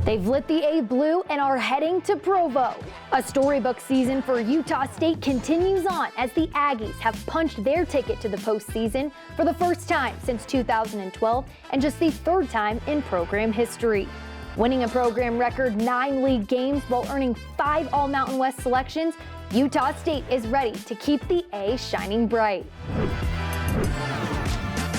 They've lit the A Blue and are heading to Provo. A storybook season for Utah State continues on as the Aggies have punched their ticket to the postseason for the first time since 2012 and just the third time in program history. Winning a program record 9 league games while earning 5 All-Mountain West selections, Utah State is ready to keep the A shining bright.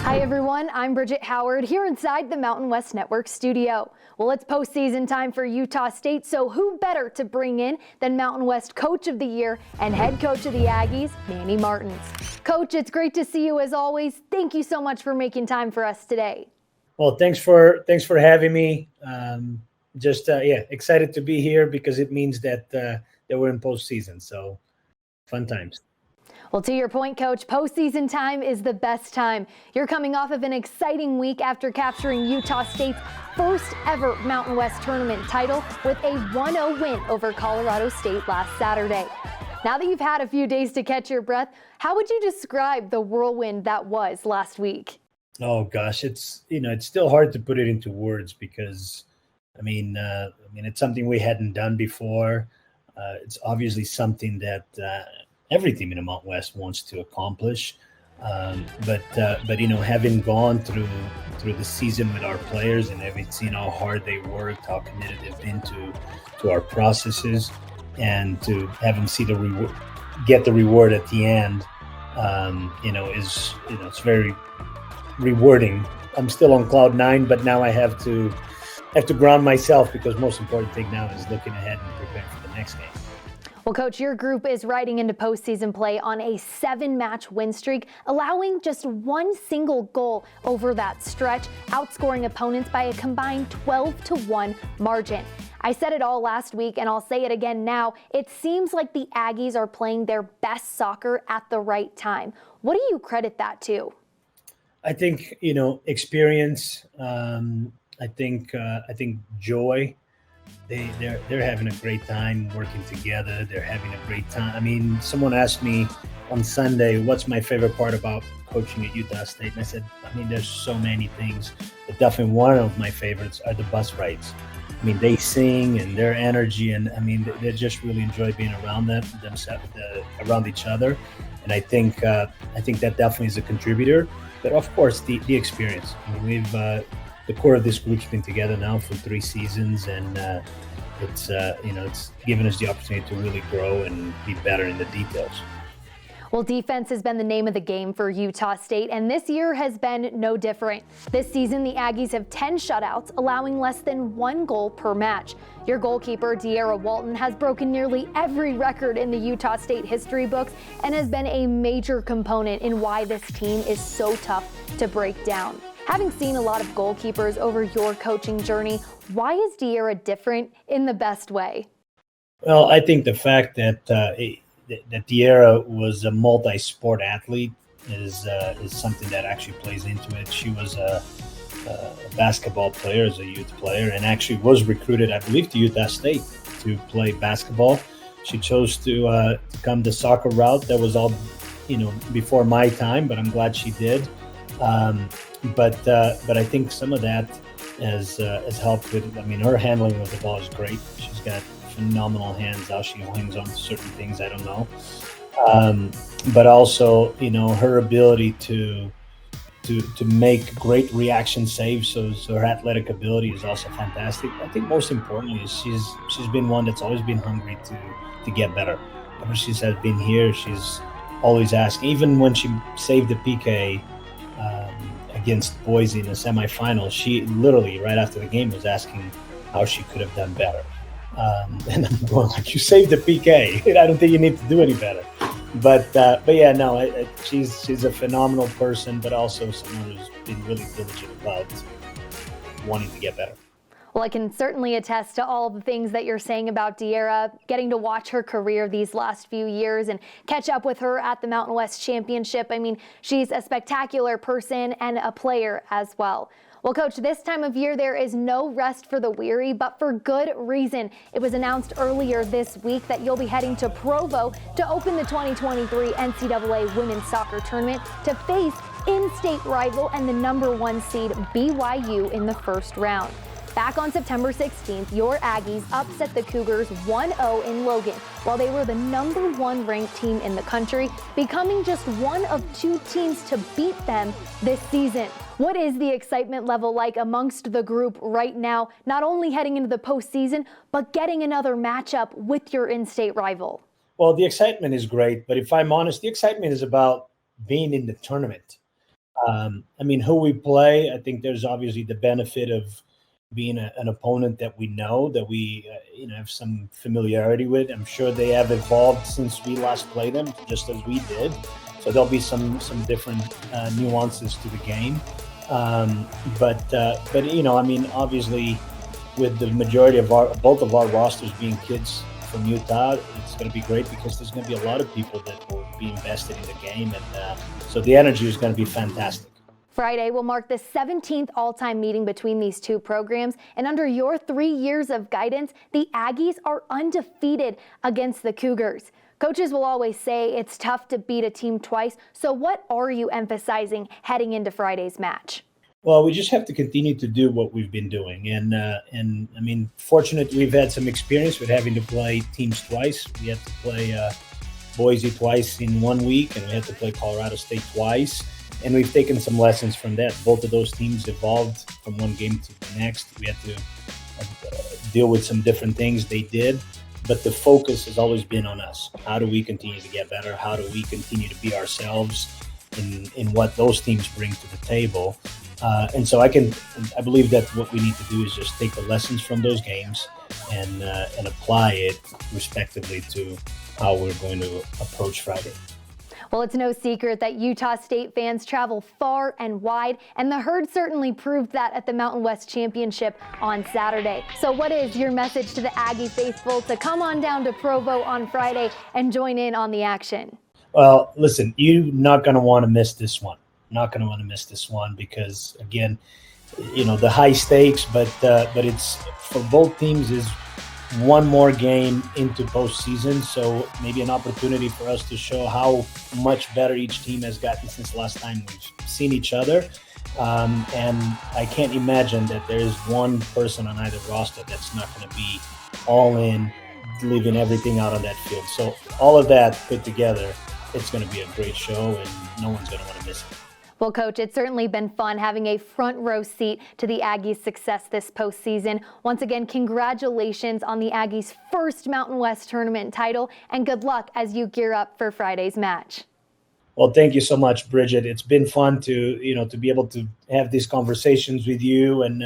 Hi everyone, I'm Bridget Howard here inside the Mountain West Network studio. Well, it's postseason time for Utah State, so who better to bring in than Mountain West Coach of the Year and Head Coach of the Aggies, Manny Martins. Coach, it's great to see you as always. Thank you so much for making time for us today. Well, thanks for having me. Excited to be here because it means that we're in postseason. So fun times. Well, to your point, Coach, postseason time is the best time. You're coming off of an exciting week after capturing Utah State's first ever Mountain West Tournament title with a 1-0 win over Colorado State last Saturday. Now that you've had a few days to catch your breath, how would you describe the whirlwind that was last week? Oh gosh, it's still hard to put it into words because it's something we hadn't done before. It's obviously something that every team in the Mountain West wants to accomplish. But having gone through the season with our players and having seen how hard they worked, how committed they've been to our processes, and to have them see get the reward at the end, it's very rewarding. I'm still on cloud 9, but now I have to ground myself because most important thing now is looking ahead and preparing for the next game. Well, Coach, your group is riding into postseason play on a 7-match win streak, allowing just one single goal over that stretch, outscoring opponents by a combined 12-1 margin. I said it all last week, and I'll say it again now. It seems like the Aggies are playing their best soccer at the right time. What do you credit that to? I think, experience. I think joy. They're having a great time working together. They're having a great time. Someone asked me on Sunday, what's my favorite part about coaching at Utah State? And I said, there's so many things, but definitely one of my favorites are the bus rides. They sing and their energy, and they just really enjoy being around themselves, around each other. And I think that definitely is a contributor. But of course, the experience. We've the core of this group's been together now for 3 seasons, and it's given us the opportunity to really grow and be better in the details. Well, defense has been the name of the game for Utah State, and this year has been no different. This season, the Aggies have 10 shutouts, allowing less than 1 goal per match. Your goalkeeper, De'Ara Walton, has broken nearly every record in the Utah State history books and has been a major component in why this team is so tough to break down. Having seen a lot of goalkeepers over your coaching journey, why is De'Ara different in the best way? Well, I think the fact that De'Ara was a multi-sport athlete is something that actually plays into it. She was a basketball player as a youth player and actually was recruited, I believe, to Utah State to play basketball. She chose to come the soccer route. That was all, before my time, but I'm glad she did. But I think some of that has helped with. Her handling of the ball is great. She's got phenomenal hands. How she hangs on to certain things, I don't know. But also, her ability to make great reaction saves. So her athletic ability is also fantastic. I think most importantly is she's been one that's always been hungry to get better. Ever since I've been here, she's always asking. Even when she saved the PK against Boise in the semifinal, she literally right after the game was asking how she could have done better. And I'm going like, you saved the PK. I don't think you need to do any better. But yeah, no, she's a phenomenal person, but also someone who's been really diligent about wanting to get better. Well, I can certainly attest to all the things that you're saying about De'Ara, getting to watch her career these last few years and catch up with her at the Mountain West Championship. She's a spectacular person and a player as well. Well, Coach, this time of year there is no rest for the weary, but for good reason. It was announced earlier this week that you'll be heading to Provo to open the 2023 NCAA Women's Soccer Tournament to face in-state rival and the #1 seed BYU in the first round. Back on September 16th, your Aggies upset the Cougars 1-0 in Logan, while they were the #1 ranked team in the country, becoming just one of 2 teams to beat them this season. What is the excitement level like amongst the group right now, not only heading into the postseason, but getting another matchup with your in-state rival? Well, the excitement is great, but if I'm honest, the excitement is about being in the tournament. Who we play, I think there's obviously the benefit of being an opponent that we know, that we have some familiarity with. I'm sure they have evolved since we last played them, just as we did. So there'll be some different nuances to the game. Obviously, with the majority of both of our rosters being kids from Utah, it's going to be great because there's going to be a lot of people that will be invested in the game, and so the energy is going to be fantastic. Friday will mark the 17th all-time meeting between these two programs, and under your 3 years of guidance, the Aggies are undefeated against the Cougars. Coaches will always say it's tough to beat a team twice, so what are you emphasizing heading into Friday's match? Well, we just have to continue to do what we've been doing, and fortunately, we've had some experience with having to play teams twice. We had to play Boise twice in 1 week, and we had to play Colorado State twice. And we've taken some lessons from that. Both of those teams evolved from one game to the next. We had to deal with some different things. They did. But the focus has always been on us. How do we continue to get better? How do we continue to be ourselves in what those teams bring to the table? And so I believe that what we need to do is just take the lessons from those games and apply it respectively to how we're going to approach Friday. Well, it's no secret that Utah State fans travel far and wide, and the Herd certainly proved that at the Mountain West Championship on Saturday. So what is your message to the Aggie faithful to come on down to Provo on Friday and join in on the action? Well, listen, you're not going to want to miss this one. Not going to want to miss this one because, again, the high stakes, but it's for both teams is one more game into postseason, so maybe an opportunity for us to show how much better each team has gotten since the last time we've seen each other. And I can't imagine that there is one person on either roster that's not going to be all in, leaving everything out on that field. So all of that put together, it's going to be a great show, and no one's going to want to miss it. Well, Coach, it's certainly been fun having a front row seat to the Aggies' success this postseason. Once again, congratulations on the Aggies' first Mountain West Tournament title, and good luck as you gear up for Friday's match. Well, thank you so much, Bridget. It's been fun to be able to have these conversations with you and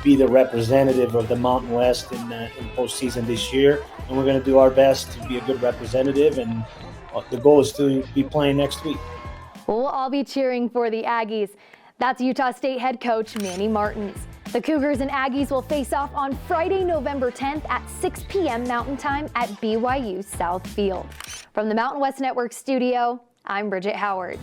be the representative of the Mountain West in postseason this year. And we're going to do our best to be a good representative, and the goal is to be playing next week. We'll all be cheering for the Aggies. That's Utah State head coach Manny Martins. The Cougars and Aggies will face off on Friday, November 10th at 6 p.m. Mountain Time at BYU South Field. From the Mountain West Network studio, I'm Bridget Howard.